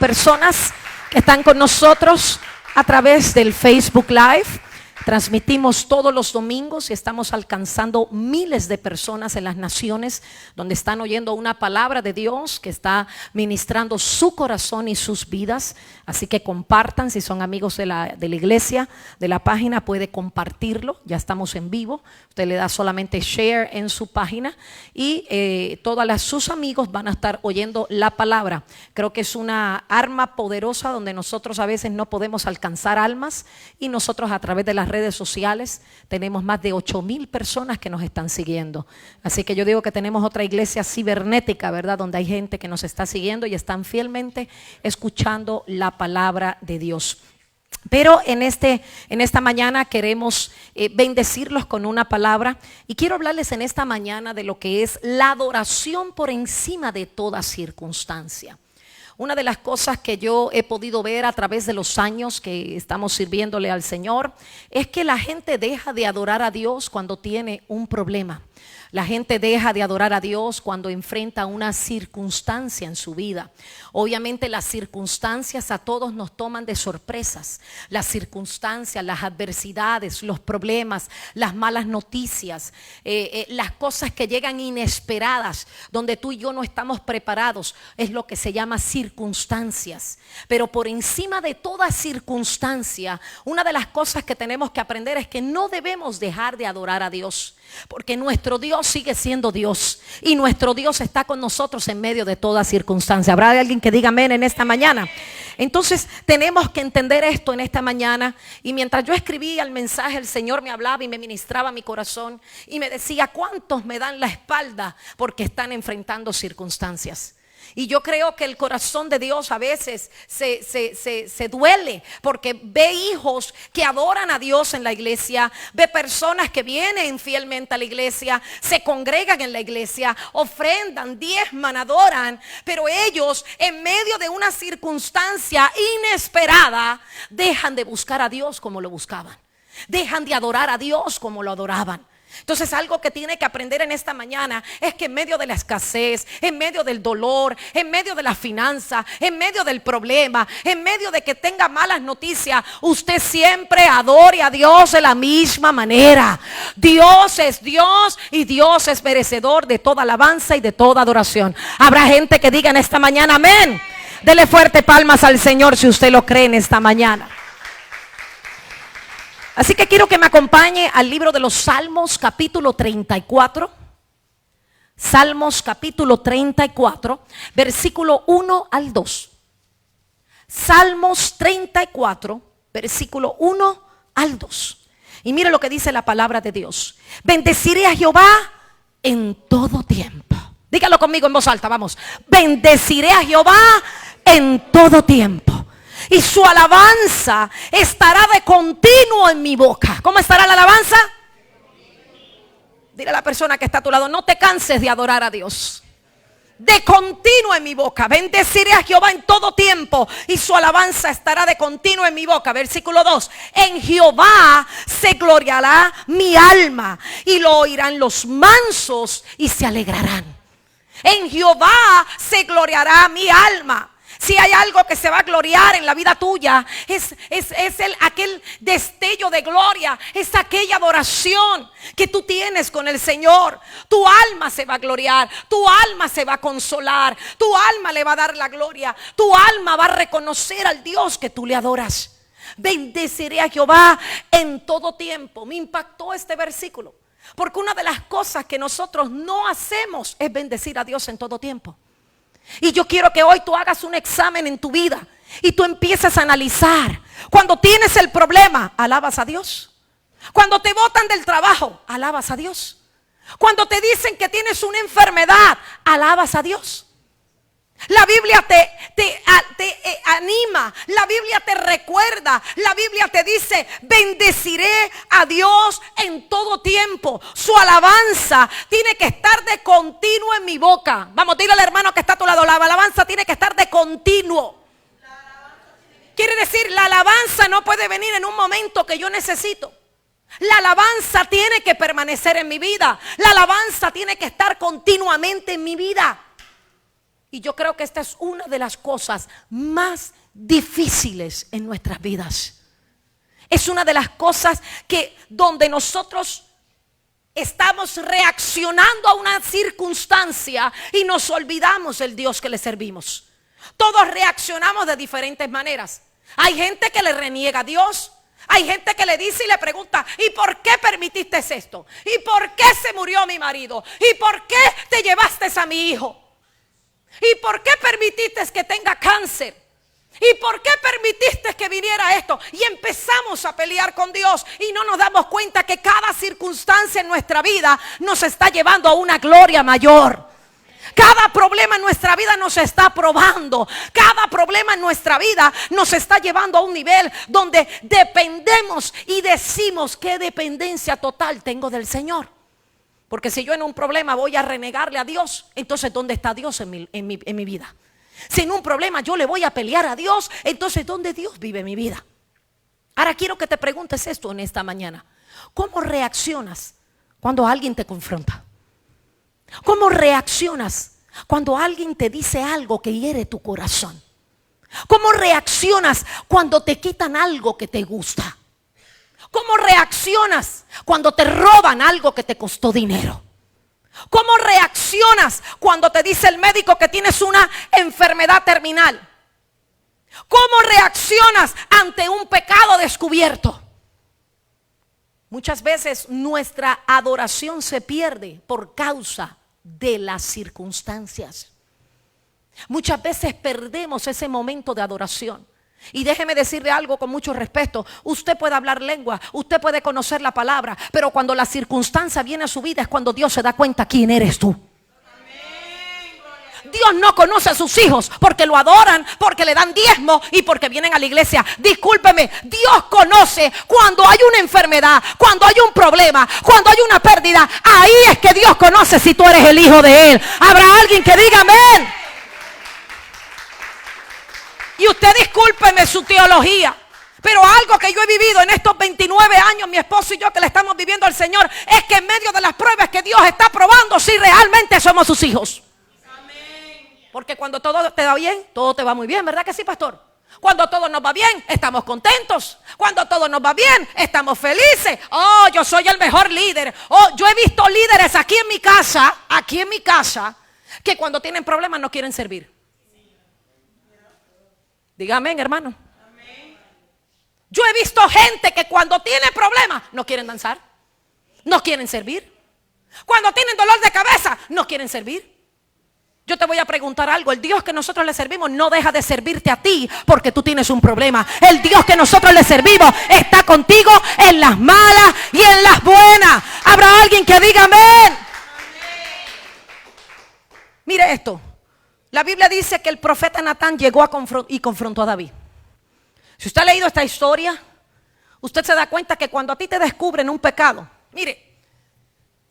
personas que están con nosotros a través del Facebook Live. Transmitimos todos los domingos y estamos alcanzando miles de personas en las naciones donde están oyendo una palabra de Dios que está ministrando su corazón y sus vidas. Así que compartan, si son amigos de la iglesia, de la página, puede compartirlo. Ya estamos en vivo. Usted le da solamente share en su página y todos sus amigos van a estar oyendo la palabra. Creo que es una arma poderosa donde nosotros a veces no podemos alcanzar almas y nosotros a través de las redes sociales tenemos más de 8,000 personas que nos están siguiendo. Así que yo digo que tenemos otra iglesia cibernética, ¿verdad? Donde hay gente que nos está siguiendo y están fielmente escuchando la palabra de Dios. Pero en esta mañana queremos bendecirlos con una palabra y quiero hablarles en esta mañana de lo que es la adoración por encima de toda circunstancia. Una de las cosas que yo he podido ver a través de los años que estamos sirviéndole al Señor es que la gente deja de adorar a Dios cuando tiene un problema. La gente deja de adorar a Dios cuando enfrenta una circunstancia en su vida. Obviamente las circunstancias a todos nos toman de sorpresas. Las circunstancias, las adversidades, los problemas, las malas noticias, las cosas que llegan inesperadas, donde tú y yo no estamos preparados, es lo que se llama circunstancias. Pero por encima de toda circunstancia, una de las cosas que tenemos que aprender es que no debemos dejar de adorar a Dios. Porque nuestro Dios sigue siendo Dios y nuestro Dios está con nosotros en medio de toda circunstancia. ¿Habrá alguien que diga amén en esta mañana? Entonces tenemos que entender esto en esta mañana. Y mientras yo escribía el mensaje, el Señor me hablaba y me ministraba mi corazón y me decía: ¿cuántos me dan la espalda porque están enfrentando circunstancias? Y yo creo que el corazón de Dios a veces se duele porque ve hijos que adoran a Dios en la iglesia, ve personas que vienen fielmente a la iglesia, se congregan en la iglesia, ofrendan, diezman, adoran, pero ellos en medio de una circunstancia inesperada dejan de buscar a Dios como lo buscaban, dejan de adorar a Dios como lo adoraban. Entonces algo que tiene que aprender en esta mañana es que en medio de la escasez, en medio del dolor, en medio de la finanza, en medio del problema, en medio de que tenga malas noticias, usted siempre adore a Dios de la misma manera. Dios es Dios y Dios es merecedor de toda alabanza y de toda adoración. Habrá gente que diga en esta mañana amén. Dele fuerte palmas al Señor si usted lo cree en esta mañana. Así que quiero que me acompañe al libro de los Salmos capítulo 34. Salmos capítulo 34, versículo 1 al 2. Salmos 34, versículo 1 al 2. Y mire lo que dice la palabra de Dios. Bendeciré a Jehová en todo tiempo. Dígalo conmigo en voz alta, vamos. Bendeciré a Jehová en todo tiempo. Y su alabanza estará de continuo en mi boca. ¿Cómo estará la alabanza? Dile a la persona que está a tu lado: no te canses de adorar a Dios. De continuo en mi boca. Bendeciré a Jehová en todo tiempo y su alabanza estará de continuo en mi boca. Versículo 2. En Jehová se gloriará mi alma y lo oirán los mansos y se alegrarán. En Jehová se gloriará mi alma. Si hay algo que se va a gloriar en la vida tuya, es aquel destello de gloria, es aquella adoración que tú tienes con el Señor. Tu alma se va a gloriar, tu alma se va a consolar, tu alma le va a dar la gloria, tu alma va a reconocer al Dios que tú le adoras. Bendeciré a Jehová en todo tiempo. Me impactó este versículo, porque una de las cosas que nosotros no hacemos es bendecir a Dios en todo tiempo. Y yo quiero que hoy tú hagas un examen en tu vida y tú empieces a analizar. Cuando tienes el problema, alabas a Dios. Cuando te botan del trabajo, alabas a Dios. Cuando te dicen que tienes una enfermedad, alabas a Dios. La Biblia te anima, la Biblia te recuerda, la Biblia te dice: bendeciré a Dios en todo tiempo. Su alabanza tiene que estar de continuo en mi boca. Vamos, dile al hermano que está a tu lado: la alabanza tiene que estar de continuo. Quiere decir, la alabanza no puede venir en un momento que yo necesito. La alabanza tiene que permanecer en mi vida. La alabanza tiene que estar continuamente en mi vida. Y yo creo que esta es una de las cosas más difíciles en nuestras vidas. Es una de las cosas que donde nosotros estamos reaccionando a una circunstancia y nos olvidamos del Dios que le servimos. Todos reaccionamos de diferentes maneras. Hay gente que le reniega a Dios. Hay gente que le dice y le pregunta: ¿y por qué permitiste esto? ¿Y por qué se murió mi marido? ¿Y por qué te llevaste a mi hijo? ¿Y por qué permitiste que tenga cáncer? ¿Y por qué permitiste que viniera esto? Y empezamos a pelear con Dios y no nos damos cuenta que cada circunstancia en nuestra vida nos está llevando a una gloria mayor. Cada problema en nuestra vida nos está probando. Cada problema en nuestra vida nos está llevando a un nivel donde dependemos y decimos: ¿qué dependencia total tengo del Señor? Porque si yo en un problema voy a renegarle a Dios, entonces ¿dónde está Dios en mi vida? Si en un problema yo le voy a pelear a Dios, entonces ¿dónde Dios vive en mi vida? Ahora quiero que te preguntes esto en esta mañana: ¿cómo reaccionas cuando alguien te confronta? ¿Cómo reaccionas cuando alguien te dice algo que hiere tu corazón? ¿Cómo reaccionas cuando te quitan algo que te gusta? ¿Cómo reaccionas cuando te roban algo que te costó dinero? ¿Cómo reaccionas cuando te dice el médico que tienes una enfermedad terminal? ¿Cómo reaccionas ante un pecado descubierto? Muchas veces nuestra adoración se pierde por causa de las circunstancias. Muchas veces perdemos ese momento de adoración. Y déjeme decirle algo con mucho respeto: usted puede hablar lengua, usted puede conocer la palabra, pero cuando la circunstancia viene a su vida es cuando Dios se da cuenta quién eres tú. Dios no conoce a sus hijos porque lo adoran, porque le dan diezmo y porque vienen a la iglesia. Discúlpeme, Dios conoce cuando hay una enfermedad, cuando hay un problema, cuando hay una pérdida. Ahí es que Dios conoce si tú eres el hijo de Él. ¿Habrá alguien que diga amén? Y usted discúlpeme su teología, pero algo que yo he vivido en estos 29 años, mi esposo y yo, que le estamos viviendo al Señor, es que en medio de las pruebas que Dios está probando si realmente somos sus hijos. Porque cuando todo te va bien, todo te va muy bien, ¿verdad que sí, pastor? Cuando todo nos va bien, estamos contentos. Cuando todo nos va bien, estamos felices. Oh, yo soy el mejor líder. Oh, yo he visto líderes aquí en mi casa, que cuando tienen problemas no quieren servir. Diga amén, hermano. Yo he visto gente que cuando tiene problemas no quieren danzar, no quieren servir. Cuando tienen dolor de cabeza, no quieren servir. Yo te voy a preguntar algo: el Dios que nosotros le servimos no deja de servirte a ti porque tú tienes un problema. El Dios que nosotros le servimos está contigo en las malas y en las buenas. ¿Habrá alguien que diga amén? Mire esto. La Biblia dice que el profeta Natán llegó y confrontó a David. Si usted ha leído esta historia, usted se da cuenta que cuando a ti te descubren un pecado, mire,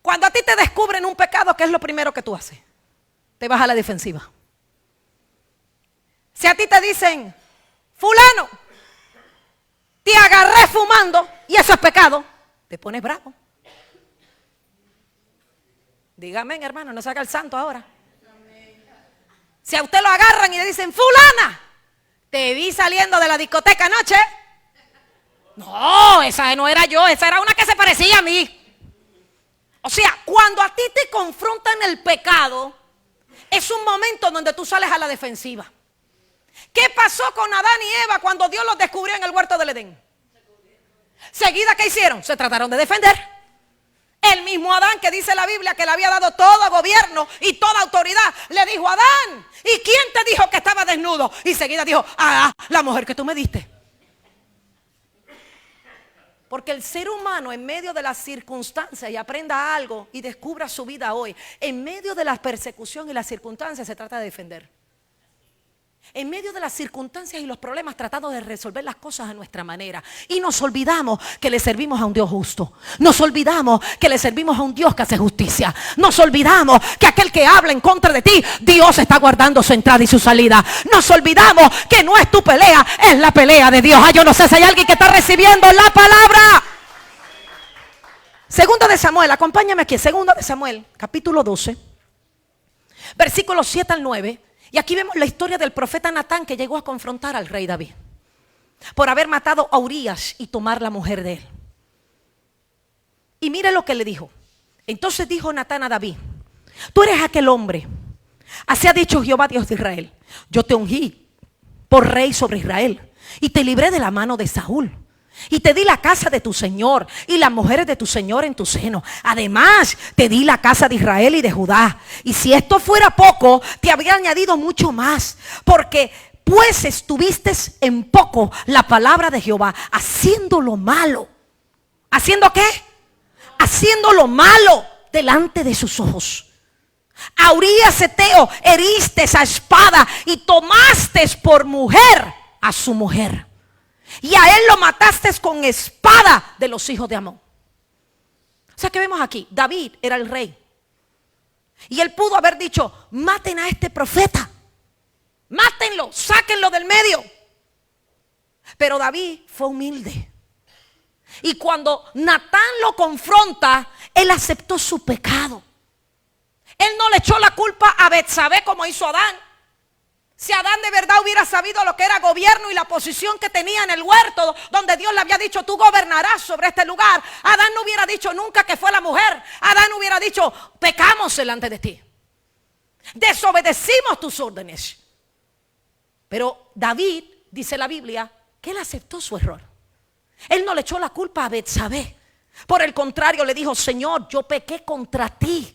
cuando a ti te descubren un pecado, ¿qué es lo primero que tú haces? Te vas a la defensiva. Si a ti te dicen: fulano, te agarré fumando y eso es pecado, te pones bravo. Dígame, hermano, no se haga el santo ahora. Si a usted lo agarran y le dicen: fulana, te vi saliendo de la discoteca anoche. No, esa no era yo, esa era una que se parecía a mí. O sea, cuando a ti te confrontan el pecado, es un momento donde tú sales a la defensiva. ¿Qué pasó con Adán y Eva cuando Dios los descubrió en el huerto del Edén? Seguida, ¿qué hicieron? Se trataron de defender. El mismo Adán, que dice la Biblia que le había dado todo gobierno y toda autoridad, le dijo: Adán, ¿y quién te dijo que estaba desnudo? Y seguida dijo: la mujer que tú me diste. Porque el ser humano, en medio de las circunstancias, y aprenda algo y descubra su vida hoy, en medio de la persecución y las circunstancias se trata de defender. En medio de las circunstancias y los problemas tratamos de resolver las cosas a nuestra manera. Y nos olvidamos que le servimos a un Dios justo. Nos olvidamos que le servimos a un Dios que hace justicia. Nos olvidamos que aquel que habla en contra de ti, Dios está guardando su entrada y su salida. Nos olvidamos que no es tu pelea, es la pelea de Dios. Yo no sé si hay alguien que está recibiendo la palabra. Segunda de Samuel, acompáñame aquí. Segunda de Samuel, capítulo 12, versículos 7 al 9. Y aquí vemos la historia del profeta Natán que llegó a confrontar al rey David por haber matado a Urías y tomar la mujer de él. Y mire lo que le dijo. Entonces dijo Natán a David: tú eres aquel hombre. Así ha dicho Jehová Dios de Israel: yo te ungí por rey sobre Israel y te libré de la mano de Saúl. Y te di la casa de tu señor y las mujeres de tu señor en tu seno. Además te di la casa de Israel y de Judá. Y si esto fuera poco, te habría añadido mucho más. Porque pues estuviste en poco la palabra de Jehová, haciendo lo malo. ¿Haciendo qué? Haciendo lo malo delante de sus ojos. A Urías Eteo heriste a espada y tomaste por mujer a su mujer. Y a él lo mataste con espada de los hijos de Amón. O sea que vemos aquí, David era el rey. Y él pudo haber dicho: maten a este profeta. Mátenlo, sáquenlo del medio. Pero David fue humilde. Y cuando Natán lo confronta, él aceptó su pecado. Él no le echó la culpa a Betsabé como hizo Adán. Si Adán de verdad hubiera sabido lo que era gobierno y la posición que tenía en el huerto, donde Dios le había dicho: tú gobernarás sobre este lugar, Adán no hubiera dicho nunca que fue la mujer. Adán hubiera dicho: pecamos delante de ti, desobedecimos tus órdenes. Pero David, dice la Biblia, que él aceptó su error. Él no le echó la culpa a Betsabé. Por el contrario, le dijo: Señor, yo pequé contra ti.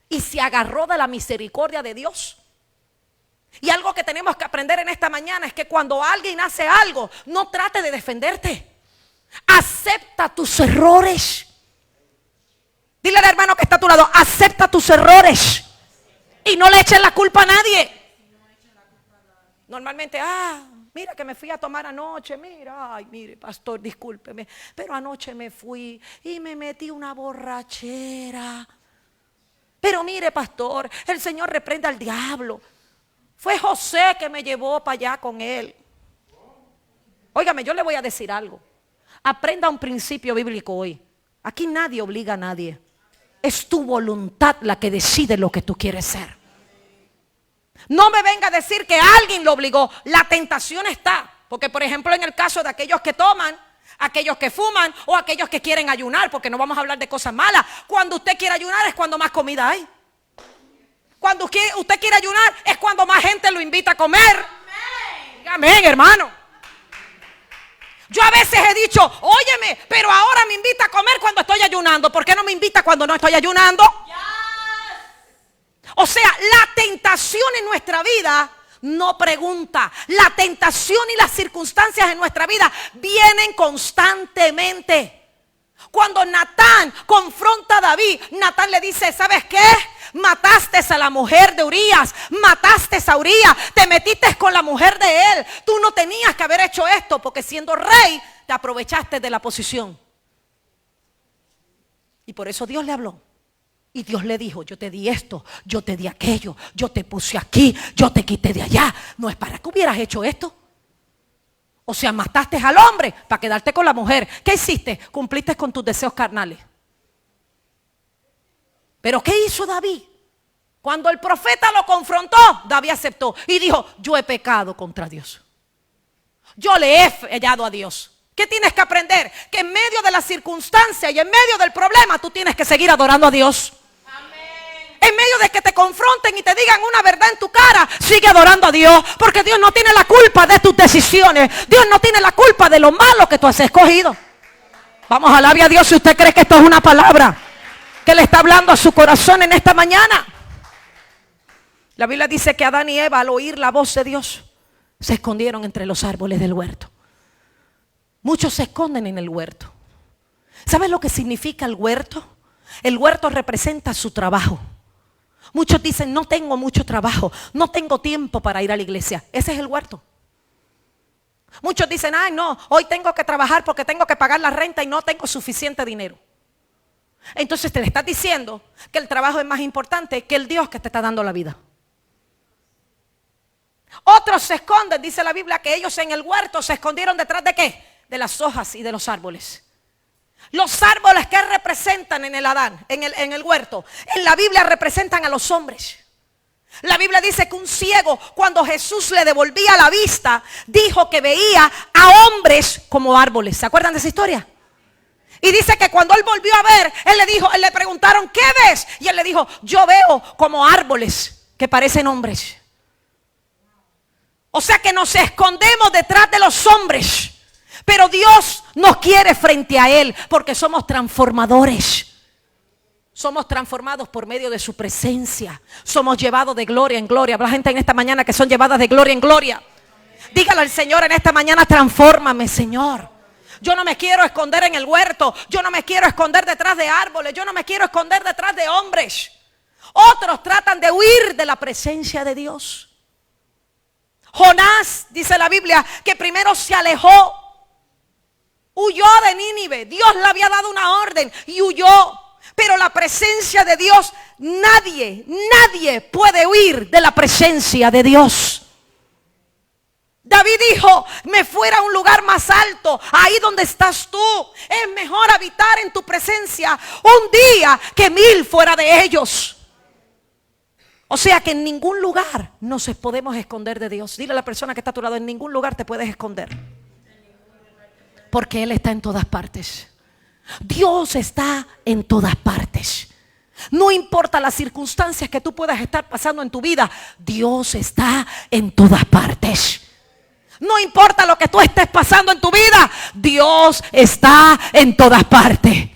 Y se agarró de la misericordia de Dios. Y algo que tenemos que aprender en esta mañana es que cuando alguien hace algo, no trate de defenderte. Acepta tus errores. Dile al hermano que está a tu lado: acepta tus errores. Y no le echen la culpa a nadie. Normalmente, mira que me fui a tomar anoche. Mira, ay, mire, pastor, discúlpeme, pero anoche me fui y me metí una borrachera. Pero mire, pastor, el Señor reprenda al diablo. Fue José que me llevó para allá con él. Óigame, yo le voy a decir algo. Aprenda un principio bíblico hoy. Aquí nadie obliga a nadie. Es tu voluntad la que decide lo que tú quieres ser. No me venga a decir que alguien lo obligó. La tentación está. Porque por ejemplo en el caso de aquellos que toman, aquellos que fuman o aquellos que quieren ayunar, porque no vamos a hablar de cosas malas. Cuando usted quiere ayunar es cuando más comida hay. Cuando usted quiere ayunar es cuando más gente lo invita a comer. Amén, hermano. Yo a veces he dicho: óyeme, pero ahora me invita a comer cuando estoy ayunando. ¿Por qué no me invita cuando no estoy ayunando? O sea, la tentación en nuestra vida no pregunta. La tentación y las circunstancias en nuestra vida vienen constantemente. Cuando Natán confronta a David, Natán le dice: ¿sabes qué? Mataste a la mujer de Urías, mataste a Urías, te metiste con la mujer de él. Tú no tenías que haber hecho esto, porque siendo rey te aprovechaste de la posición. Y por eso Dios le habló. Y Dios le dijo: yo te di esto, yo te di aquello, yo te puse aquí, yo te quité de allá. No es para que hubieras hecho esto. O sea, mataste al hombre para quedarte con la mujer. ¿Qué hiciste? Cumpliste con tus deseos carnales. Pero ¿qué hizo David? Cuando el profeta lo confrontó, David aceptó y dijo: yo he pecado contra Dios. Yo le he fallado a Dios. ¿Qué tienes que aprender? Que en medio de la circunstancia y en medio del problema tú tienes que seguir adorando a Dios. Amén. En medio de que te confronten y te digan una verdad en tu cara, sigue adorando a Dios, porque Dios no tiene la culpa de tus decisiones. Dios no tiene la culpa de lo malo que tú has escogido. Vamos a alabar a Dios si usted cree que esto es una palabra que le está hablando a su corazón en esta mañana. La Biblia dice que Adán y Eva, al oír la voz de Dios, se escondieron entre los árboles del huerto. Muchos se esconden en el huerto. ¿Sabes lo que significa el huerto? El huerto representa su trabajo. Muchos dicen: no tengo mucho trabajo, no tengo tiempo para ir a la iglesia. Ese es el huerto. Muchos dicen: ay no, hoy tengo que trabajar porque tengo que pagar la renta y no tengo suficiente dinero. Entonces te le estás diciendo que el trabajo es más importante que el Dios que te está dando la vida. Otros se esconden, dice la Biblia, que ellos en el huerto se escondieron detrás de ¿qué? De las hojas y de los árboles. Los árboles que representan en el Adán, en el huerto, en la Biblia representan a los hombres. La Biblia dice que un ciego, cuando Jesús le devolvía la vista, dijo que veía a hombres como árboles. ¿Se acuerdan de esa historia? Y dice que cuando él volvió a ver, él le preguntaron, ¿qué ves? Y él le dijo, yo veo como árboles que parecen hombres. O sea que nos escondemos detrás de los hombres, pero Dios nos quiere frente a Él porque somos transformadores. Somos transformados por medio de su presencia. Somos llevados de gloria en gloria. Habrá gente en esta mañana que son llevadas de gloria en gloria. Dígale al Señor en esta mañana, transfórmame, Señor. Yo no me quiero esconder en el huerto. Yo no me quiero esconder detrás de árboles. Yo no me quiero esconder detrás de hombres. Otros tratan de huir de la presencia de Dios. Jonás, dice la Biblia, que primero se alejó. Huyó de Nínive. Dios le había dado una orden y huyó. Pero la presencia de Dios, nadie puede huir de la presencia de Dios. David dijo, me fuera a un lugar más alto, ahí donde estás tú. Es mejor habitar en tu presencia un día que 1000 fuera de ellos. O sea que en ningún lugar nos podemos esconder de Dios. Dile a la persona que está a tu lado, en ningún lugar te puedes esconder. Porque Él está en todas partes. Dios está en todas partes. No importa las circunstancias que tú puedas estar pasando en tu vida, Dios está en todas partes. No importa lo que tú estés pasando en tu vida, Dios está en todas partes.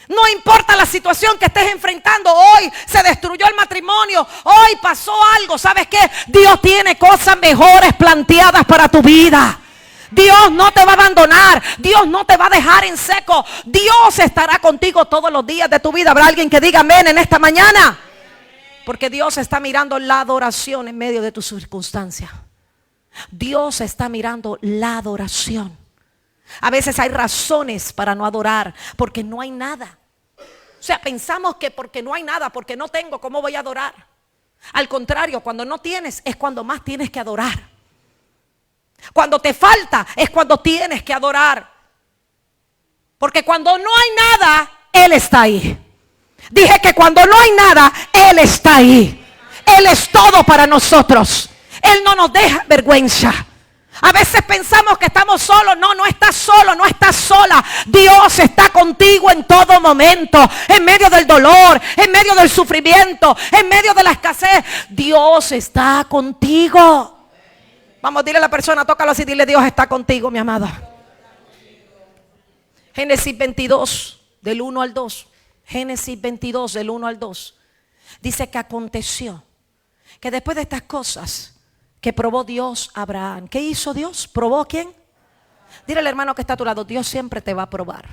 No importa la situación que estés enfrentando. Hoy se destruyó el matrimonio, hoy pasó algo. ¿Sabes qué? Dios tiene cosas mejores planteadas para tu vida. Dios no te va a abandonar. Dios no te va a dejar en seco. Dios estará contigo todos los días de tu vida. ¿Habrá alguien que diga amén en esta mañana? Porque Dios está mirando la adoración en medio de tus circunstancias. Dios está mirando la adoración. A veces hay razones para no adorar, porque no hay nada. O sea, pensamos que porque no hay nada, porque no tengo, ¿cómo voy a adorar? Al contrario, cuando no tienes es cuando más tienes que adorar. Cuando te falta es cuando tienes que adorar. Porque cuando no hay nada, Él está ahí. Dije que cuando no hay nada, Él está ahí. Él es todo para nosotros. Él no nos deja vergüenza. A veces pensamos que estamos solos. No, no estás solo, no estás sola. Dios está contigo en todo momento. En medio del dolor, en medio del sufrimiento, en medio de la escasez. Dios está contigo. Vamos, dile a la persona, tócalo así, dile, Dios está contigo, mi amada. Génesis 22, del 1 al 2. Génesis 22, del 1 al 2. Dice que aconteció que después de estas cosas que probó Dios a Abraham. ¿Qué hizo Dios? ¿Probó a quién? Dile al hermano que está a tu lado, Dios siempre te va a probar.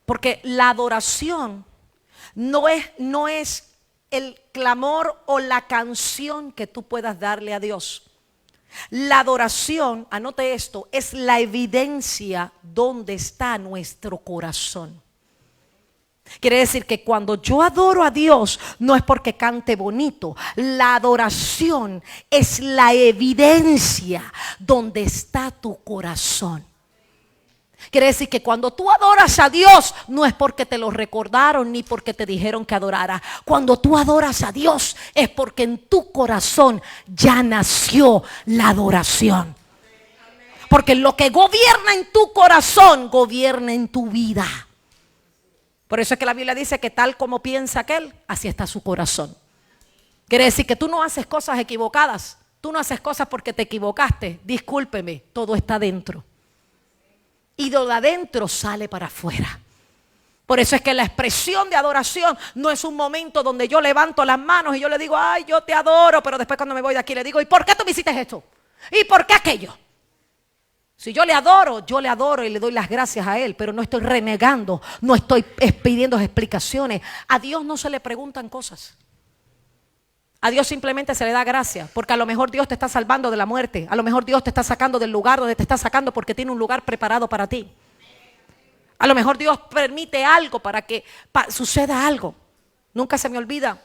Porque la adoración no es el clamor o la canción que tú puedas darle a Dios. La adoración, anote esto, es la evidencia donde está nuestro corazón. Quiere decir que cuando yo adoro a Dios, no es porque cante bonito. La adoración es la evidencia donde está tu corazón. Quiere decir que cuando tú adoras a Dios, no es porque te lo recordaron ni porque te dijeron que adorara. Cuando tú adoras a Dios, es porque en tu corazón ya nació la adoración. Porque lo que gobierna en tu corazón, gobierna en tu vida. Por eso es que la Biblia dice que tal como piensa aquel, así está su corazón. Quiere decir que tú no haces cosas equivocadas. Tú no haces cosas porque te equivocaste. Discúlpeme, todo está dentro. Y de adentro sale para afuera. Por eso es que la expresión de adoración no es un momento donde yo levanto las manos y yo le digo, ay, yo te adoro. Pero después cuando me voy de aquí le digo, ¿y por qué tú me hiciste esto? ¿Y por qué aquello? Si yo le adoro y le doy las gracias a Él, pero no estoy renegando, no estoy pidiendo explicaciones. A Dios no se le preguntan cosas. A Dios simplemente se le da gracia, porque a lo mejor Dios te está salvando de la muerte. A lo mejor Dios te está sacando del lugar donde te está sacando porque tiene un lugar preparado para ti. A lo mejor Dios permite algo para que suceda algo. Nunca se me olvida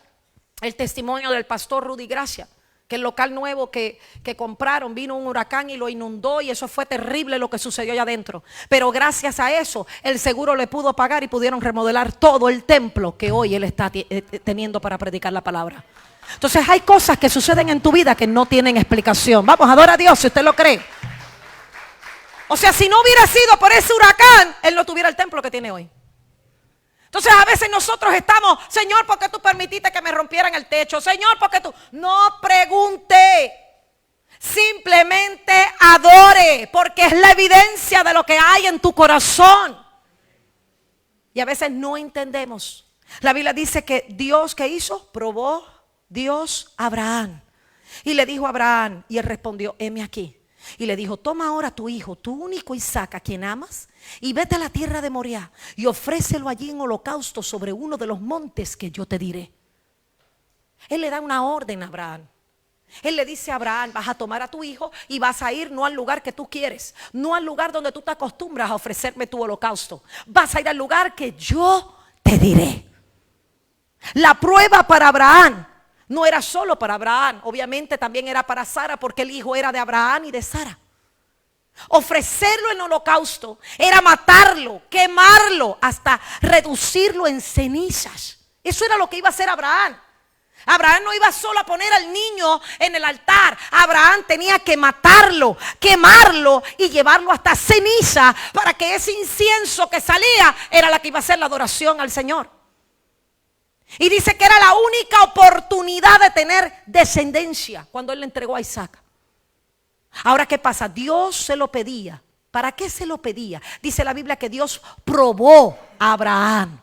el testimonio del pastor Rudy Gracia. Que el local nuevo que compraron, vino un huracán y lo inundó y eso fue terrible lo que sucedió allá adentro. Pero gracias a eso el seguro le pudo pagar y pudieron remodelar todo el templo que hoy él está teniendo para predicar la palabra. Entonces hay cosas que suceden en tu vida que no tienen explicación. Vamos, adora a Dios si usted lo cree. O sea, si no hubiera sido por ese huracán, él no tuviera el templo que tiene hoy. Entonces a veces nosotros estamos, Señor, ¿por qué tú permitiste que me rompieran el techo? Señor, ¿por qué tú? No pregunte. Simplemente adore, porque es la evidencia de lo que hay en tu corazón. Y a veces no entendemos. La Biblia dice que Dios, ¿qué hizo? Probó Dios a Abraham. Y le dijo a Abraham, y él respondió, heme aquí. Y le dijo, toma ahora tu hijo, tu único Isaac, a quien amas, y vete a la tierra de Moriah y ofrécelo allí en holocausto sobre uno de los montes que yo te diré. Él le da una orden a Abraham. Él le dice a Abraham, vas a tomar a tu hijo y vas a ir no al lugar que tú quieres, no al lugar donde tú te acostumbras a ofrecerme tu holocausto. Vas a ir al lugar que yo te diré. La prueba para Abraham no era solo para Abraham, obviamente también era para Sara, porque el hijo era de Abraham y de Sara. Ofrecerlo en holocausto era matarlo, quemarlo, hasta reducirlo en cenizas. Eso era lo que iba a hacer Abraham. Abraham no iba solo a poner al niño en el altar. Abraham tenía que matarlo, quemarlo y llevarlo hasta ceniza, para que ese incienso que salía era la que iba a hacer la adoración al Señor. Y dice que era la única oportunidad de tener descendencia cuando él le entregó a Isaac. Ahora, ¿qué pasa? Dios se lo pedía. ¿Para qué se lo pedía? Dice la Biblia que Dios probó a Abraham.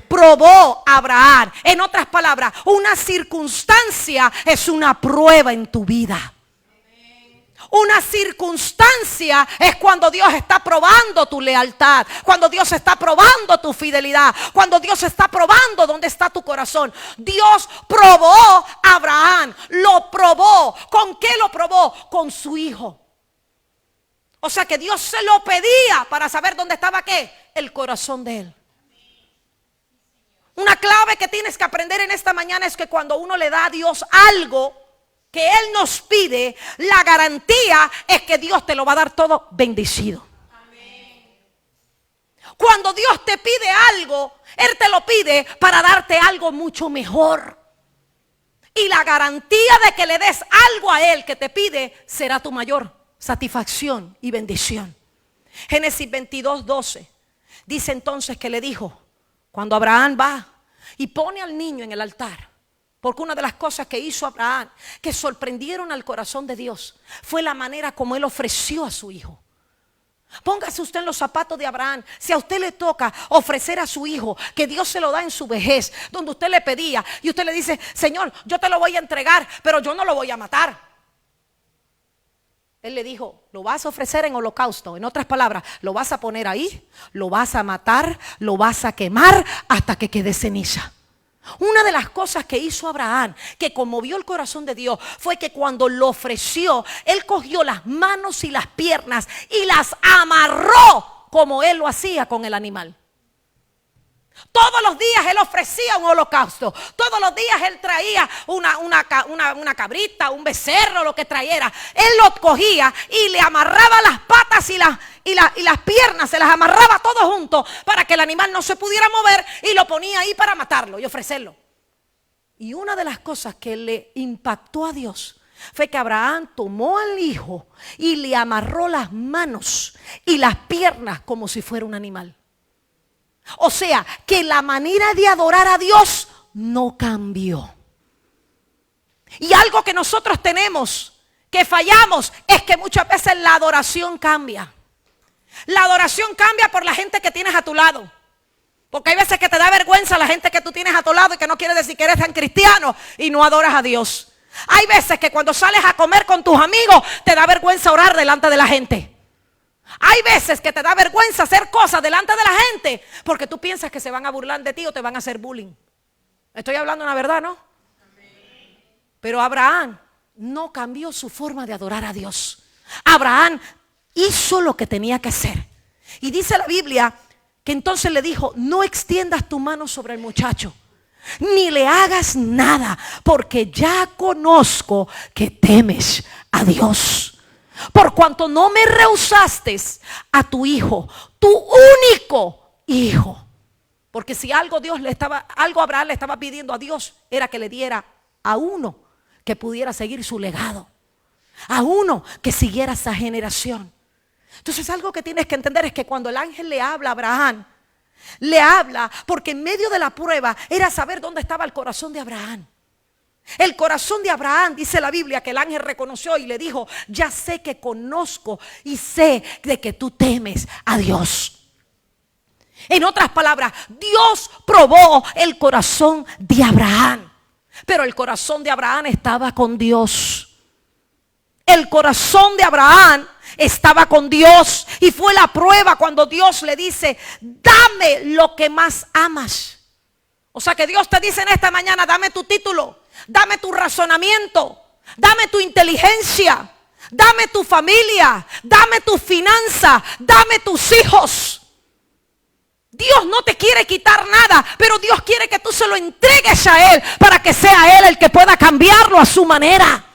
Probó a Abraham. En otras palabras, una circunstancia es una prueba en tu vida. Una circunstancia es cuando Dios está probando tu lealtad, cuando Dios está probando tu fidelidad, cuando Dios está probando dónde está tu corazón. Dios probó a Abraham, lo probó. ¿Con qué lo probó? Con su hijo. O sea que Dios se lo pedía para saber dónde estaba ¿qué? El corazón de él. Una clave que tienes que aprender en esta mañana es que cuando uno le da a Dios algo que Él nos pide, la garantía es que Dios te lo va a dar todo bendecido. Amén. Cuando Dios te pide algo, Él te lo pide para darte algo mucho mejor. Y la garantía de que le des algo a Él que te pide será tu mayor satisfacción y bendición. Génesis 22:12 dice entonces que le dijo, cuando Abraham va y pone al niño en el altar, porque una de las cosas que hizo Abraham que sorprendieron al corazón de Dios fue la manera como él ofreció a su hijo. Póngase usted en los zapatos de Abraham. Si a usted le toca ofrecer a su hijo, que Dios se lo da en su vejez, donde usted le pedía, y usted le dice, Señor, yo te lo voy a entregar, pero yo no lo voy a matar. Él le dijo, lo vas a ofrecer en holocausto. En otras palabras, lo vas a poner ahí, lo vas a matar, lo vas a quemar hasta que quede ceniza. Una de las cosas que hizo Abraham, que conmovió el corazón de Dios, fue que cuando lo ofreció, él cogió las manos y las piernas y las amarró como él lo hacía con el animal. Todos los días él ofrecía un holocausto. Todos los días él traía una cabrita, un becerro, lo que trayera. Él lo cogía y le amarraba las patas y las piernas, se las amarraba todo junto para que el animal no se pudiera mover, y lo ponía ahí para matarlo y ofrecerlo. Y una de las cosas que le impactó a Dios fue que Abraham tomó al hijo y le amarró las manos y las piernas como si fuera un animal. O sea, que la manera de adorar a Dios no cambió. Y algo que nosotros tenemos, que fallamos, es que muchas veces la adoración cambia. La adoración cambia por la gente que tienes a tu lado. Porque hay veces que te da vergüenza la gente que tú tienes a tu lado, y que no quiere decir que eres tan cristiano y no adoras a Dios. Hay veces que cuando sales a comer con tus amigos te da vergüenza orar delante de la gente. Hay veces que te da vergüenza hacer cosas delante de la gente porque tú piensas que se van a burlar de ti o te van a hacer bullying. Estoy hablando una verdad, ¿no? Pero Abraham no cambió su forma de adorar a Dios. Abraham hizo lo que tenía que hacer. Y dice la Biblia que entonces le dijo, no extiendas tu mano sobre el muchacho, ni le hagas nada, porque ya conozco que temes a Dios. Por cuanto no me rehusaste a tu hijo, tu único hijo. Porque si algo Abraham le estaba pidiendo a Dios, era que le diera a uno que pudiera seguir su legado, a uno que siguiera esa generación. Entonces algo que tienes que entender es que cuando el ángel le habla a Abraham, le habla porque en medio de la prueba era saber dónde estaba el corazón de Abraham. El corazón de Abraham, dice la Biblia, que el ángel reconoció y le dijo: ya sé que conozco y sé de que tú temes a Dios. En otras palabras, Dios probó el corazón de Abraham, pero el corazón de Abraham estaba con Dios. El corazón de Abraham estaba con Dios y fue la prueba cuando Dios le dice: dame lo que más amas. O sea que Dios te dice en esta mañana: dame tu título, dame tu razonamiento, dame tu inteligencia, dame tu familia, dame tu finanza, dame tus hijos. Dios no te quiere quitar nada, pero Dios quiere que tú se lo entregues a Él para que sea Él el que pueda cambiarlo a su manera.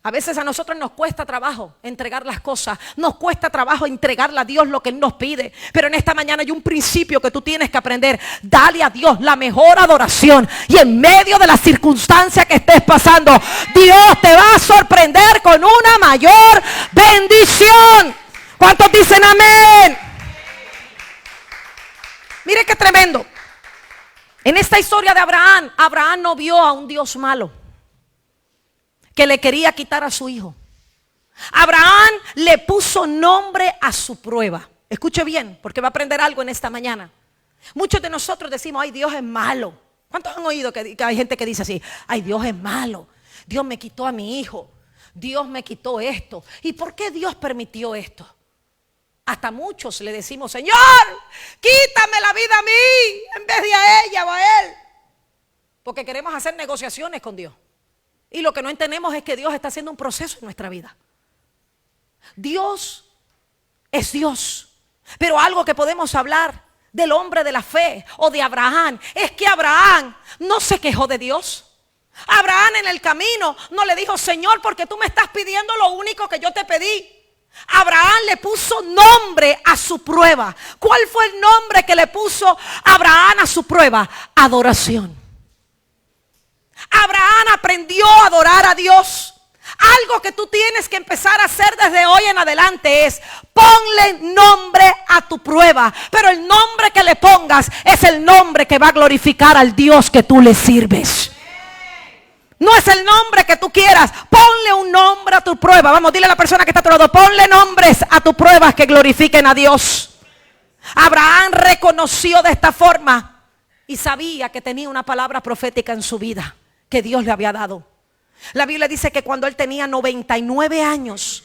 A veces a nosotros nos cuesta trabajo entregar las cosas, nos cuesta trabajo entregarle a Dios lo que Él nos pide. Pero en esta mañana hay un principio que tú tienes que aprender: dale a Dios la mejor adoración. Y en medio de la circunstancia que estés pasando, Dios te va a sorprender con una mayor bendición. ¿Cuántos dicen amén? Mire qué tremendo. En esta historia de Abraham, Abraham no vio a un Dios malo que le quería quitar a su hijo. Abraham le puso nombre a su prueba. Escuche bien, porque va a aprender algo en esta mañana. Muchos de nosotros decimos: ay, Dios es malo. ¿Cuántos han oído que hay gente que dice así? Ay, Dios es malo. Dios me quitó a mi hijo. Dios me quitó esto. ¿Y por qué Dios permitió esto? Hasta muchos le decimos: Señor, quítame la vida a mí en vez de a ella o a él. Porque queremos hacer negociaciones con Dios. Y lo que no entendemos es que Dios está haciendo un proceso en nuestra vida. Dios es Dios. Pero algo que podemos hablar del hombre de la fe o de Abraham es que Abraham no se quejó de Dios. Abraham en el camino no le dijo: Señor, porque tú me estás pidiendo lo único que yo te pedí. Abraham le puso nombre a su prueba. ¿Cuál fue el nombre que le puso Abraham a su prueba? Adoración. Abraham aprendió a adorar a Dios. Algo que tú tienes que empezar a hacer desde hoy en adelante es: ponle nombre a tu prueba. Pero el nombre que le pongas es el nombre que va a glorificar al Dios que tú le sirves. No es el nombre que tú quieras. Ponle un nombre a tu prueba. Vamos, dile a la persona que está a tu lado: ponle nombres a tus pruebas que glorifiquen a Dios. Abraham reconoció de esta forma y sabía que tenía una palabra profética en su vida que Dios le había dado. La Biblia dice que cuando él tenía 99 años,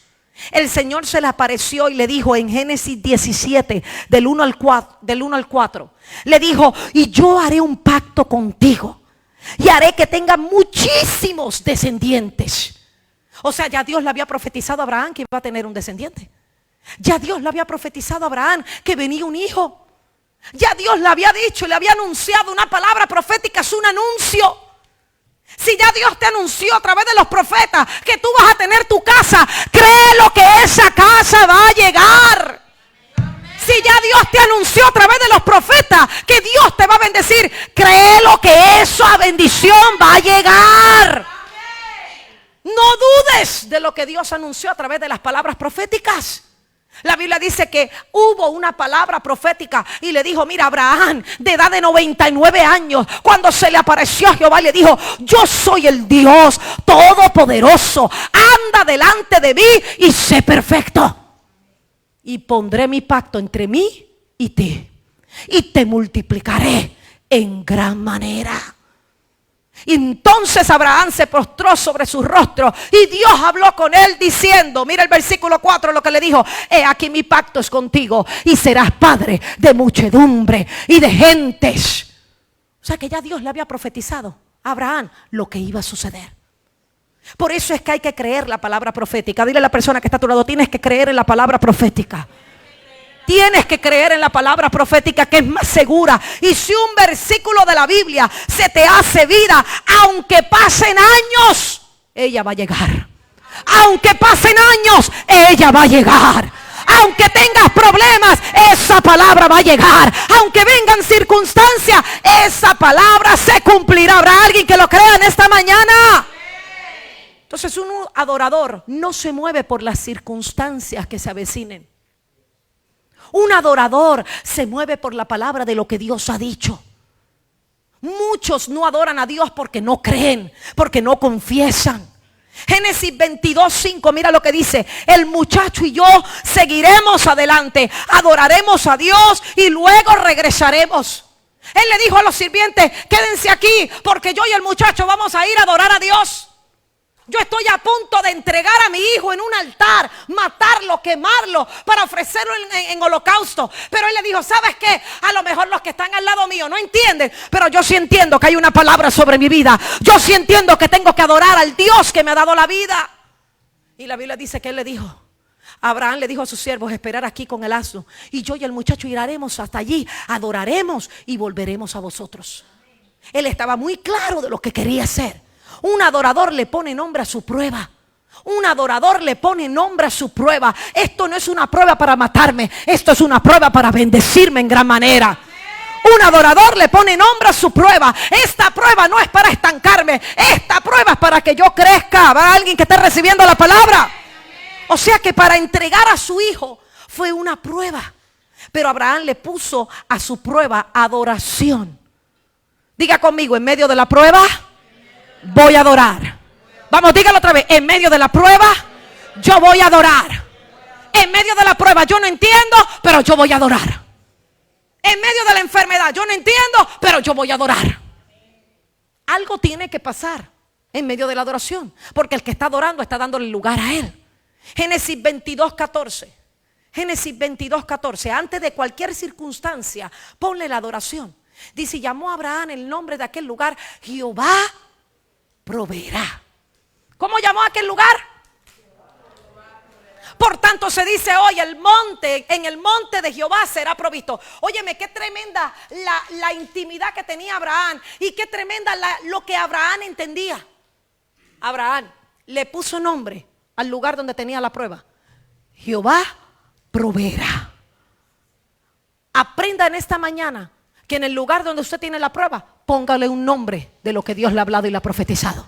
el Señor se le apareció y le dijo en Génesis 17, del 1 al 4, le dijo: y yo haré un pacto contigo y haré que tenga muchísimos descendientes. O sea, ya Dios le había profetizado a Abraham que iba a tener un descendiente. Ya Dios le había profetizado a Abraham que venía un hijo. Ya Dios le había dicho y le había anunciado una palabra profética, es un anuncio. Si ya Dios te anunció a través de los profetas que tú vas a tener tu casa, créelo que esa casa va a llegar. Si ya Dios te anunció a través de los profetas que Dios te va a bendecir, créelo que esa bendición va a llegar. No dudes de lo que Dios anunció a través de las palabras proféticas. La Biblia dice que hubo una palabra profética y le dijo: mira, Abraham, de edad de 99 años, cuando se le apareció a Jehová, le dijo: yo soy el Dios todopoderoso, anda delante de mí y sé perfecto. Y pondré mi pacto entre mí y ti, y te multiplicaré en gran manera. Y entonces Abraham se postró sobre su rostro y Dios habló con él diciendo, mira el versículo 4 lo que le dijo: he aquí mi pacto es contigo y serás padre de muchedumbre y de gentes. O sea que ya Dios le había profetizado a Abraham lo que iba a suceder. Por eso es que hay que creer la palabra profética. Dile a la persona que está a tu lado: tienes que creer en la palabra profética. Tienes que creer en la palabra profética, que es más segura. Y si un versículo de la Biblia se te hace vida, aunque pasen años, ella va a llegar. Aunque pasen años, ella va a llegar. Aunque tengas problemas, problemas, esa palabra va a llegar. Aunque vengan circunstancias, esa palabra se cumplirá. ¿Habrá alguien que lo crea en esta mañana? Entonces un adorador no se mueve por las circunstancias que se avecinen. Un adorador se mueve por la palabra de lo que Dios ha dicho. Muchos no adoran a Dios porque no creen, porque no confiesan. Génesis 22:5, mira lo que dice: el muchacho y yo seguiremos adelante, adoraremos a Dios y luego regresaremos. Él le dijo a los sirvientes: quédense aquí porque yo y el muchacho vamos a ir a adorar a Dios. Yo estoy a punto de entregar a mi hijo en un altar, matarlo, quemarlo, para ofrecerlo en holocausto. Pero él le dijo: ¿sabes qué? A lo mejor los que están al lado mío no entienden, pero yo sí entiendo que hay una palabra sobre mi vida. Yo sí entiendo que tengo que adorar al Dios que me ha dado la vida. Y la Biblia dice que él le dijo, Abraham le dijo a sus siervos: esperar aquí con el asno, y yo y el muchacho iremos hasta allí, adoraremos y volveremos a vosotros. Él estaba muy claro de lo que quería hacer. Un adorador le pone nombre a su prueba. Un adorador le pone nombre a su prueba. Esto no es una prueba para matarme, esto es una prueba para bendecirme en gran manera. Un adorador le pone nombre a su prueba. Esta prueba no es para estancarme, esta prueba es para que yo crezca. ¿Habrá alguien que esté recibiendo la palabra? O sea que para entregar a su hijo fue una prueba. Pero Abraham le puso a su prueba adoración. Diga conmigo: en medio de la prueba voy a adorar. Vamos, dígalo otra vez: en medio de la prueba yo voy a adorar. En medio de la prueba yo no entiendo, pero yo voy a adorar. En medio de la enfermedad yo no entiendo, pero yo voy a adorar. Algo tiene que pasar en medio de la adoración, porque el que está adorando está dándole lugar a él. Génesis 22:14. Génesis 22:14. Antes de cualquier circunstancia, ponle la adoración. Dice: llamó a Abraham el nombre de aquel lugar: Jehová proveerá. ¿Cómo llamó a aquel lugar? Por tanto se dice hoy: en el monte de Jehová será provisto. Óyeme, qué tremenda la intimidad que tenía Abraham, y qué tremenda lo que Abraham entendía. Abraham le puso nombre al lugar donde tenía la prueba: Jehová proveerá. Aprenda en esta mañana que en el lugar donde usted tiene la prueba, póngale un nombre de lo que Dios le ha hablado y le ha profetizado.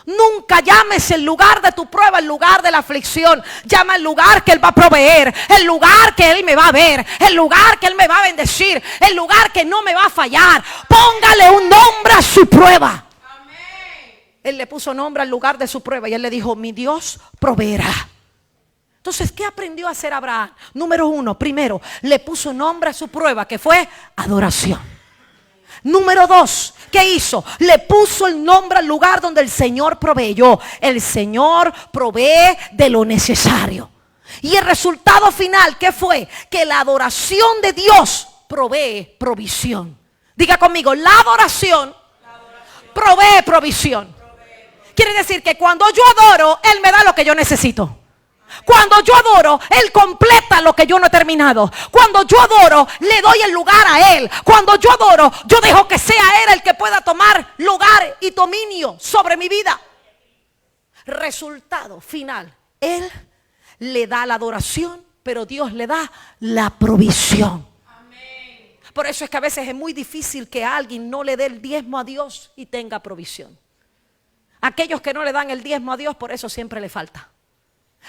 Nunca llames el lugar de tu prueba el lugar de la aflicción. Llama el lugar que Él va a proveer, el lugar que Él me va a ver, el lugar que Él me va a bendecir, el lugar que no me va a fallar. Póngale un nombre a su prueba. Él le puso nombre al lugar de su prueba y él le dijo: mi Dios proveerá. Entonces, ¿qué aprendió a hacer Abraham? Número uno, primero, le puso nombre a su prueba, que fue adoración. Número dos, ¿qué hizo? Le puso el nombre al lugar donde el Señor proveyó. El Señor provee de lo necesario. Y el resultado final, ¿qué fue? Que la adoración de Dios provee provisión. Diga conmigo: la adoración provee provisión. Quiere decir que cuando yo adoro, Él me da lo que yo necesito. Cuando yo adoro, Él completa lo que yo no he terminado. Cuando yo adoro, le doy el lugar a Él. Cuando yo adoro, yo dejo que sea Él el que pueda tomar lugar y dominio sobre mi vida. Resultado final: Él le da la adoración, pero Dios le da la provisión. Por eso es que a veces es muy difícil que alguien no le dé el diezmo a Dios y tenga provisión. Aquellos que no le dan el diezmo a Dios, por eso siempre le falta.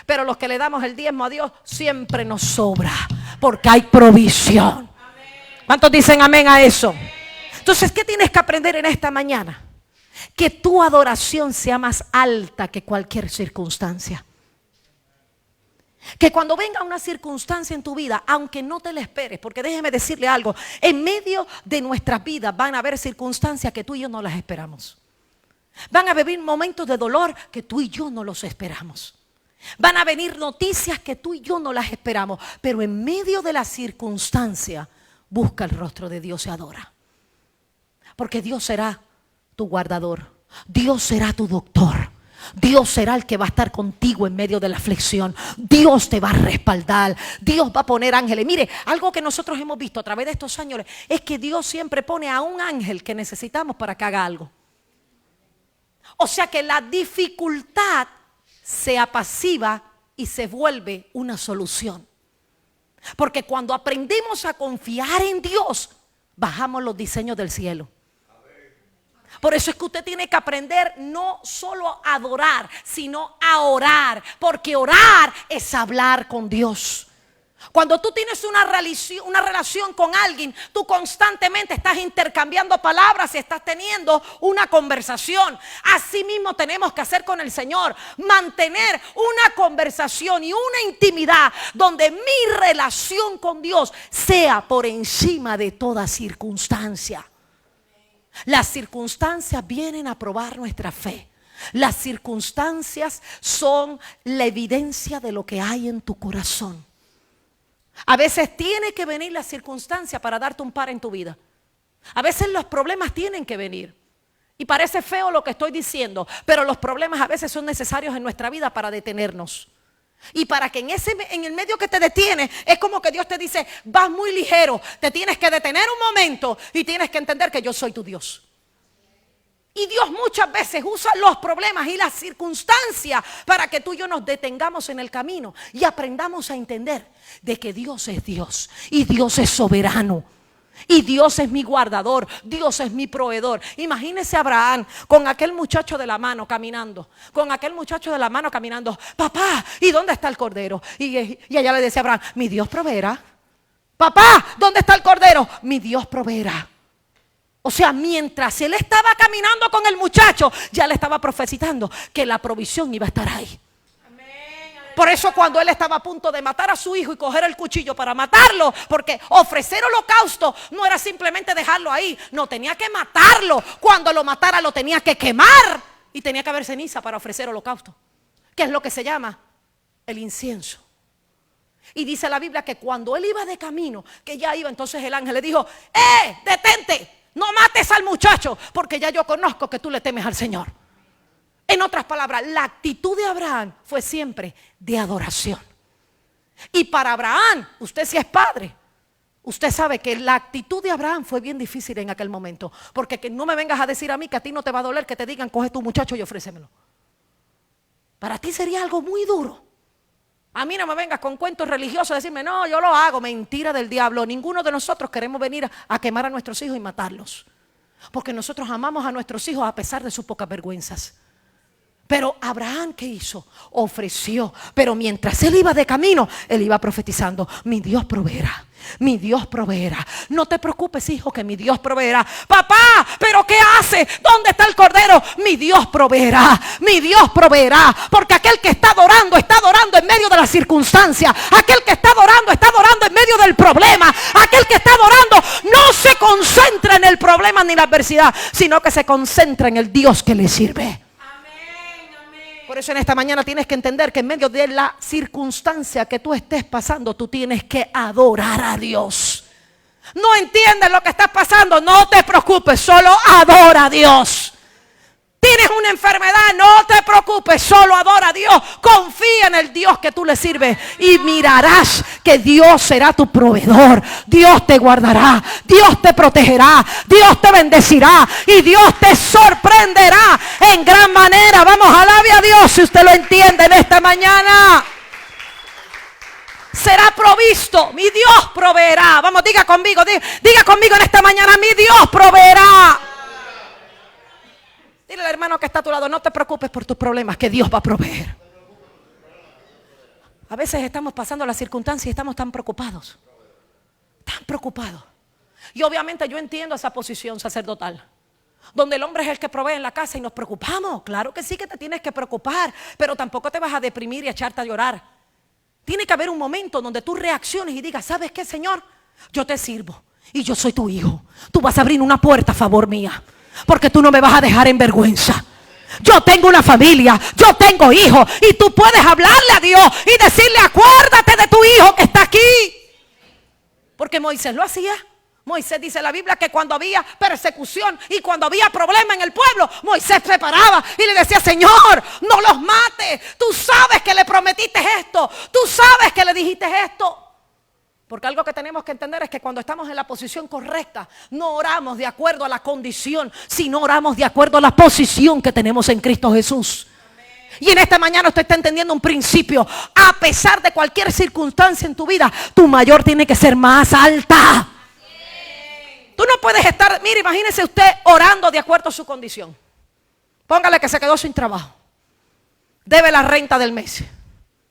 Pero los que le damos el diezmo a Dios, siempre nos sobra, porque hay provisión. ¿Cuántos dicen amén a eso? Entonces, ¿qué tienes que aprender en esta mañana? Que tu adoración sea más alta que cualquier circunstancia. Que cuando venga una circunstancia en tu vida, aunque no te la esperes, porque déjeme decirle algo: en medio de nuestras vidas van a haber circunstancias que tú y yo no las esperamos. Van a venir momentos de dolor que tú y yo no los esperamos. Van a venir noticias que tú y yo no las esperamos. Pero en medio de la circunstancia, busca el rostro de Dios y adora. Porque Dios será tu guardador. Dios será tu doctor. Dios será el que va a estar contigo en medio de la aflicción. Dios te va a respaldar. Dios va a poner ángeles. Mire, algo que nosotros hemos visto a través de estos años es que Dios siempre pone a un ángel que necesitamos para que haga algo. O sea que la dificultad se apacigua y se vuelve una solución. Porque cuando aprendemos a confiar en Dios, bajamos los diseños del cielo. Por eso es que usted tiene que aprender no solo a adorar, sino a orar. Porque orar es hablar con Dios. Cuando tú tienes una relación con alguien, tú constantemente estás intercambiando palabras y estás teniendo una conversación. Así mismo tenemos que hacer con el Señor. Mantener una conversación y una intimidad donde mi relación con Dios sea por encima de toda circunstancia. Las circunstancias vienen a probar nuestra fe. Las circunstancias son la evidencia de lo que hay en tu corazón. A veces tiene que venir la circunstancia para darte un par en tu vida. A veces los problemas tienen que venir. Y parece feo lo que estoy diciendo, pero los problemas a veces son necesarios en nuestra vida para detenernos. Y para que en el medio que te detiene, es como que Dios te dice, vas muy ligero, te tienes que detener un momento y tienes que entender que yo soy tu Dios. Y Dios muchas veces usa los problemas y las circunstancias para que tú y yo nos detengamos en el camino y aprendamos a entender de que Dios es Dios y Dios es soberano. Y Dios es mi guardador, Dios es mi proveedor. Imagínese a Abraham con aquel muchacho de la mano caminando. Papá, ¿y dónde está el cordero? Y ella le decía a Abraham, mi Dios proveerá. Papá, ¿dónde está el cordero? Mi Dios proveerá. O sea, mientras él estaba caminando con el muchacho, ya le estaba profetizando que la provisión iba a estar ahí. Por eso cuando él estaba a punto de matar a su hijo y coger el cuchillo para matarlo, porque ofrecer holocausto no era simplemente dejarlo ahí, no, tenía que matarlo. Cuando lo matara lo tenía que quemar y tenía que haber ceniza para ofrecer holocausto, que es lo que se llama el incienso. Y dice la Biblia que cuando él iba de camino, que ya iba, entonces el ángel le dijo, detente, no mates al muchacho, porque ya yo conozco que tú le temes al Señor. En otras palabras, la actitud de Abraham fue siempre de adoración. Y para Abraham, usted si es padre, usted sabe que la actitud de Abraham fue bien difícil en aquel momento. Porque que no me vengas a decir a mí que a ti no te va a doler que te digan, coge tu muchacho y ofrécemelo. Para ti sería algo muy duro. A mí no me vengas con cuentos religiosos a decirme, no, yo lo hago. Mentira del diablo. Ninguno de nosotros queremos venir a quemar a nuestros hijos y matarlos. Porque nosotros amamos a nuestros hijos a pesar de sus pocas vergüenzas. Pero Abraham, ¿qué hizo? Ofreció. Pero mientras él iba de camino, él iba profetizando, mi Dios proveerá, mi Dios proveerá. No te preocupes, hijo, que mi Dios proveerá. Papá, ¿pero qué hace? ¿Dónde está el cordero? Mi Dios proveerá, mi Dios proveerá. Porque aquel que está adorando en medio de las circunstancias. Aquel que está adorando en medio del problema. Aquel que está adorando no se concentra en el problema ni la adversidad, sino que se concentra en el Dios que le sirve. Por eso en esta mañana tienes que entender que en medio de la circunstancia que tú estés pasando, tú tienes que adorar a Dios. No entiendes lo que estás pasando, no te preocupes, solo adora a Dios. Tienes una enfermedad, no te preocupes, solo adora a Dios. Confía en el Dios que tú le sirves y mirarás que Dios será tu proveedor. Dios te guardará, Dios te protegerá, Dios te bendecirá y Dios te sorprenderá en gran manera. Vamos, alabe a Dios si usted lo entiende en esta mañana. Será provisto, mi Dios proveerá. Vamos, diga conmigo en esta mañana, mi Dios proveerá. Dile al hermano que está a tu lado, no te preocupes por tus problemas, que Dios va a proveer. A veces estamos pasando las circunstancias y estamos tan preocupados. Y obviamente yo entiendo esa posición sacerdotal, donde el hombre es el que provee en la casa y nos preocupamos. Claro que sí que te tienes que preocupar, pero tampoco te vas a deprimir y a echarte a llorar. Tiene que haber un momento donde tú reacciones y digas, ¿sabes qué, Señor? Yo te sirvo y yo soy tu hijo. Tú vas a abrir una puerta a favor mía. Porque tú no me vas a dejar en vergüenza. Yo tengo una familia, yo tengo hijos y tú puedes hablarle a Dios y decirle, acuérdate de tu hijo que está aquí. Porque Moisés lo hacía. Moisés dice la Biblia que cuando había persecución y cuando había problema en el pueblo, Moisés se paraba y le decía, Señor, no los mates. Tú sabes que le prometiste esto. Tú sabes que le dijiste esto. Porque algo que tenemos que entender es que cuando estamos en la posición correcta, no oramos de acuerdo a la condición, sino oramos de acuerdo a la posición que tenemos en Cristo Jesús. Y en esta mañana usted está entendiendo un principio. A pesar de cualquier circunstancia en tu vida, tu mayor tiene que ser más alta. Tú no puedes estar, mire, imagínese usted orando de acuerdo a su condición. Póngale que se quedó sin trabajo. Debe la renta del mes.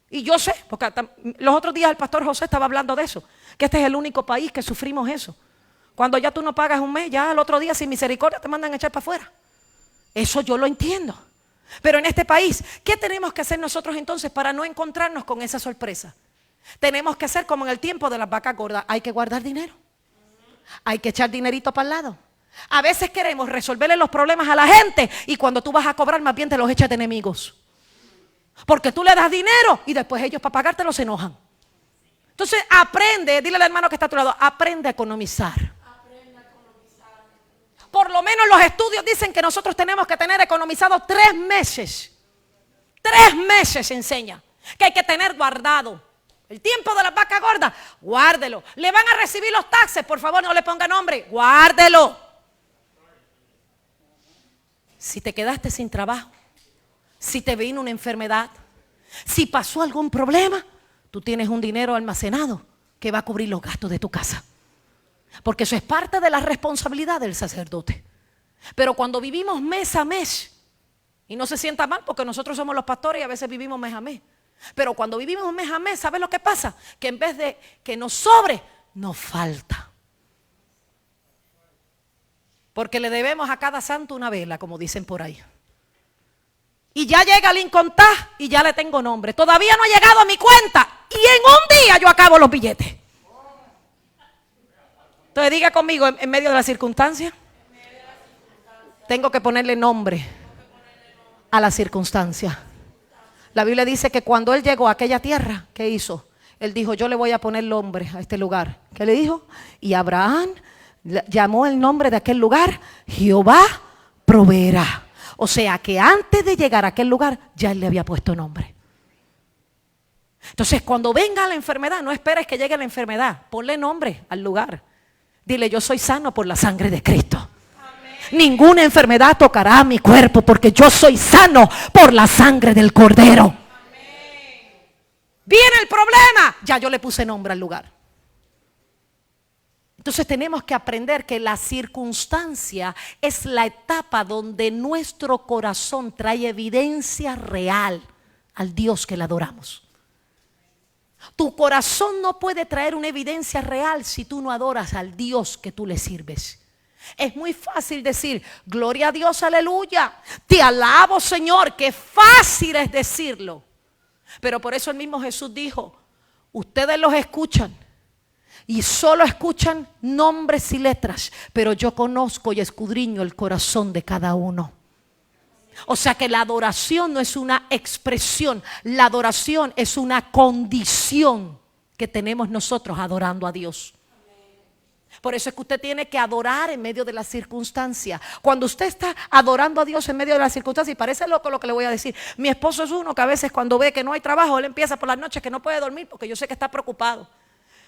Y yo sé, porque los otros días el pastor José estaba hablando de eso, que este es el único país que sufrimos eso. Cuando ya tú no pagas un mes, ya al otro día sin misericordia te mandan a echar para afuera. Eso yo lo entiendo. Pero en este país, ¿qué tenemos que hacer nosotros entonces para no encontrarnos con esa sorpresa? Tenemos que hacer como en el tiempo de las vacas gordas. Hay que guardar dinero. Hay que echar dinerito para el lado. A veces queremos resolverle los problemas a la gente y cuando tú vas a cobrar más bien te los echas de enemigos. Porque tú le das dinero y después ellos para pagártelo se enojan. Entonces aprende, dile al hermano que está a tu lado, aprende a economizar. Por lo menos los estudios dicen que nosotros tenemos que tener economizado 3 meses. 3 meses enseña que hay que tener guardado. El tiempo de las vacas gordas, guárdelo. Le van a recibir los taxes, por favor no le ponga nombre, guárdelo. Si te quedaste sin trabajo, si te vino una enfermedad, si pasó algún problema, tú tienes un dinero almacenado que va a cubrir los gastos de tu casa. Porque eso es parte de la responsabilidad del sacerdote. Pero cuando vivimos mes a mes, y no se sienta mal porque nosotros somos los pastores y a veces vivimos mes a mes. Pero cuando vivimos mes a mes, ¿sabes lo que pasa? Que en vez de que nos sobre, nos falta. Porque le debemos a cada santo una vela, como dicen por ahí. Y ya llega el incontá y ya le tengo nombre. Todavía no ha llegado a mi cuenta y en un día yo acabo los billetes. Entonces diga conmigo, en medio de la circunstancia, tengo que ponerle nombre a la circunstancia. La Biblia dice que cuando él llegó a aquella tierra, ¿qué hizo? Él dijo, yo le voy a poner nombre a este lugar. ¿Qué le dijo? Y Abraham llamó el nombre de aquel lugar, Jehová proveerá. O sea que antes de llegar a aquel lugar, ya él le había puesto nombre. Entonces cuando venga la enfermedad, no esperes que llegue la enfermedad. Ponle nombre al lugar. Dile, yo soy sano por la sangre de Cristo. Amén. Ninguna enfermedad tocará mi cuerpo porque yo soy sano por la sangre del Cordero. Amén. Viene el problema, ya yo le puse nombre al lugar. Entonces tenemos que aprender que la circunstancia es la etapa donde nuestro corazón trae evidencia real al Dios que le adoramos. Tu corazón no puede traer una evidencia real si tú no adoras al Dios que tú le sirves. Es muy fácil decir, gloria a Dios, aleluya, te alabo Señor, qué fácil es decirlo. Pero por eso el mismo Jesús dijo, ustedes los escuchan y solo escuchan nombres y letras, pero yo conozco y escudriño el corazón de cada uno. O sea que la adoración no es una expresión, la adoración es una condición que tenemos nosotros adorando a Dios. Por eso es que usted tiene que adorar en medio de la circunstancia. Cuando usted está adorando a Dios en medio de la circunstancia, y parece loco lo que le voy a decir, mi esposo es uno que a veces cuando ve que no hay trabajo, él empieza por las noches que no puede dormir porque yo sé que está preocupado.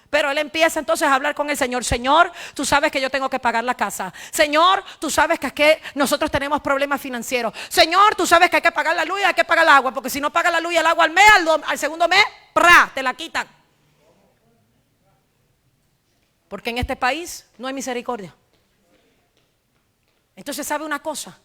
Pero él empieza entonces a hablar con el Señor. Señor, tú sabes que yo tengo que pagar la casa. Señor, tú sabes que aquí nosotros tenemos problemas financieros. Señor, tú sabes que hay que pagar la luz y hay que pagar el agua. Porque si no pagas la luz y el agua al mes, al segundo mes, ¡pra!, te la quitan. Porque en este país no hay misericordia. Entonces, ¿sabe una cosa?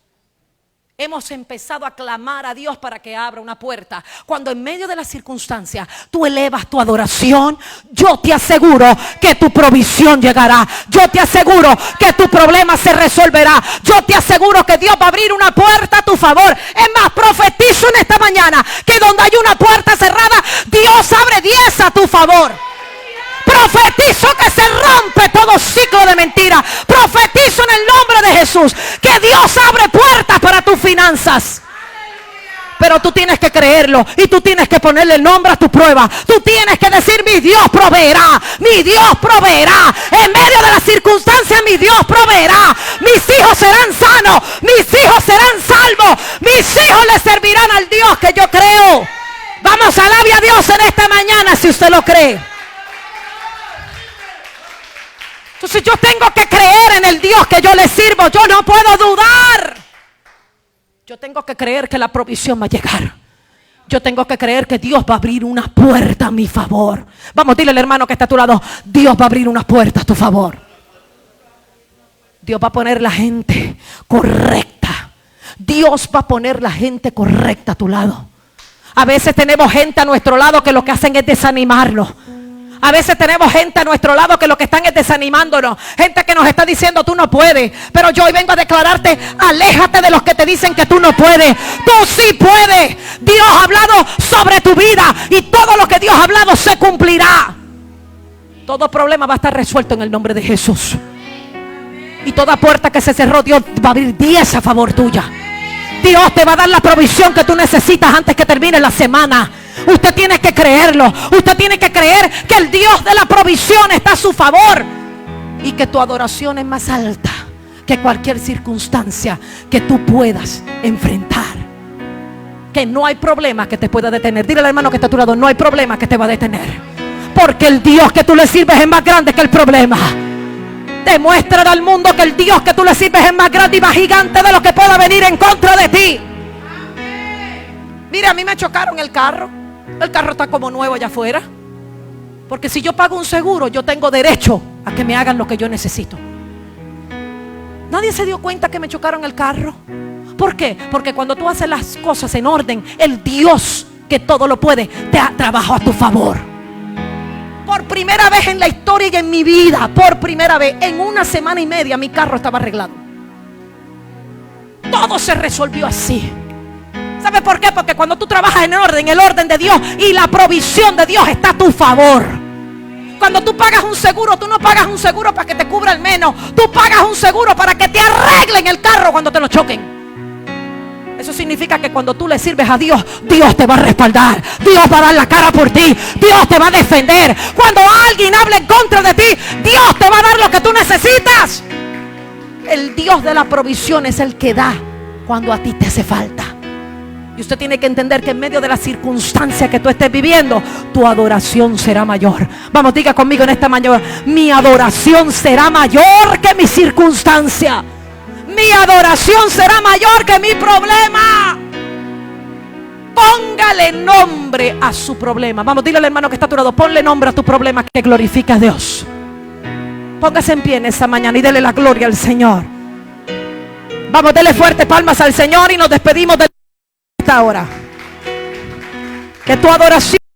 Hemos empezado a clamar a Dios para que abra una puerta. Cuando en medio de las circunstancias tú elevas tu adoración, yo te aseguro que tu provisión llegará. Yo te aseguro que tu problema se resolverá. Yo te aseguro que Dios va a abrir una puerta a tu favor. Es más, profetizo en esta mañana que donde hay una puerta cerrada, Dios abre 10 a tu favor. Profetizo que se rompe todo ciclo de mentira. Profetizo en el nombre de Jesús que Dios abre puertas para tus finanzas. Pero tú tienes que creerlo y tú tienes que ponerle el nombre a tu prueba. Tú tienes que decir, mi Dios proveerá, mi Dios proveerá. En medio de las circunstancias, mi Dios proveerá. Mis hijos serán sanos, mis hijos serán salvos, mis hijos le servirán al Dios que yo creo. Vamos, alabe a Dios en esta mañana si usted lo cree. Entonces yo tengo que creer en el Dios que yo le sirvo. Yo no puedo dudar. Yo tengo que creer que la provisión va a llegar. Yo tengo que creer que Dios va a abrir una puerta a mi favor. Vamos, dile al hermano que está a tu lado, Dios va a abrir una puerta a tu favor. Dios va a poner la gente correcta. Dios va a poner la gente correcta a tu lado. A veces tenemos gente a nuestro lado que lo que hacen es desanimarlo. A veces tenemos gente a nuestro lado que lo que están es desanimándonos. Gente que nos está diciendo tú no puedes. Pero yo hoy vengo a declararte, aléjate de los que te dicen que tú no puedes. Tú sí puedes. Dios ha hablado sobre tu vida y todo lo que Dios ha hablado se cumplirá. Todo problema va a estar resuelto en el nombre de Jesús. Y toda puerta que se cerró, Dios va a abrir 10 a favor tuya. Dios te va a dar la provisión que tú necesitas antes que termine la semana. Usted tiene que creerlo. Usted tiene que creer que el Dios de la provisión está a su favor. Y que tu adoración es más alta que cualquier circunstancia que tú puedas enfrentar. Que no hay problema que te pueda detener. Dile al hermano que está a tu lado, no hay problema que te va a detener. Porque el Dios que tú le sirves es más grande que el problema. Demuéstrale al mundo que el Dios que tú le sirves es más grande y más gigante de lo que pueda venir en contra de ti. Mira, a mí me chocaron el carro. El carro está como nuevo allá afuera. Porque si yo pago un seguro, yo tengo derecho a que me hagan lo que yo necesito. Nadie se dio cuenta que me chocaron el carro. ¿Por qué? Porque cuando tú haces las cosas en orden, el Dios que todo lo puede te trabaja a tu favor. Por primera vez en la historia y en mi vida, por primera vez, en una semana y media mi carro estaba arreglado. Todo se resolvió así. ¿Sabe por qué? Porque cuando tú trabajas en orden, el orden de Dios y la provisión de Dios está a tu favor. Cuando tú pagas un seguro, tú no pagas un seguro para que te cubra el menos. Tú pagas un seguro para que te arreglen el carro cuando te lo choquen. Eso significa que cuando tú le sirves a Dios, Dios te va a respaldar. Dios va a dar la cara por ti. Dios te va a defender. Cuando alguien hable en contra de ti, Dios te va a dar lo que tú necesitas. El Dios de la provisión es el que da cuando a ti te hace falta. Y usted tiene que entender que en medio de la circunstancia que tú estés viviendo, tu adoración será mayor. Vamos, diga conmigo en esta mañana, mi adoración será mayor que mi circunstancia. Mi adoración será mayor que mi problema. Póngale nombre a su problema. Vamos, dile al hermano que está a tu lado, ponle nombre a tu problema que glorifica a Dios. Póngase en pie en esta mañana y dele la gloria al Señor. Vamos, dele fuerte palmas al Señor y nos despedimos de esta hora. Que tu adoración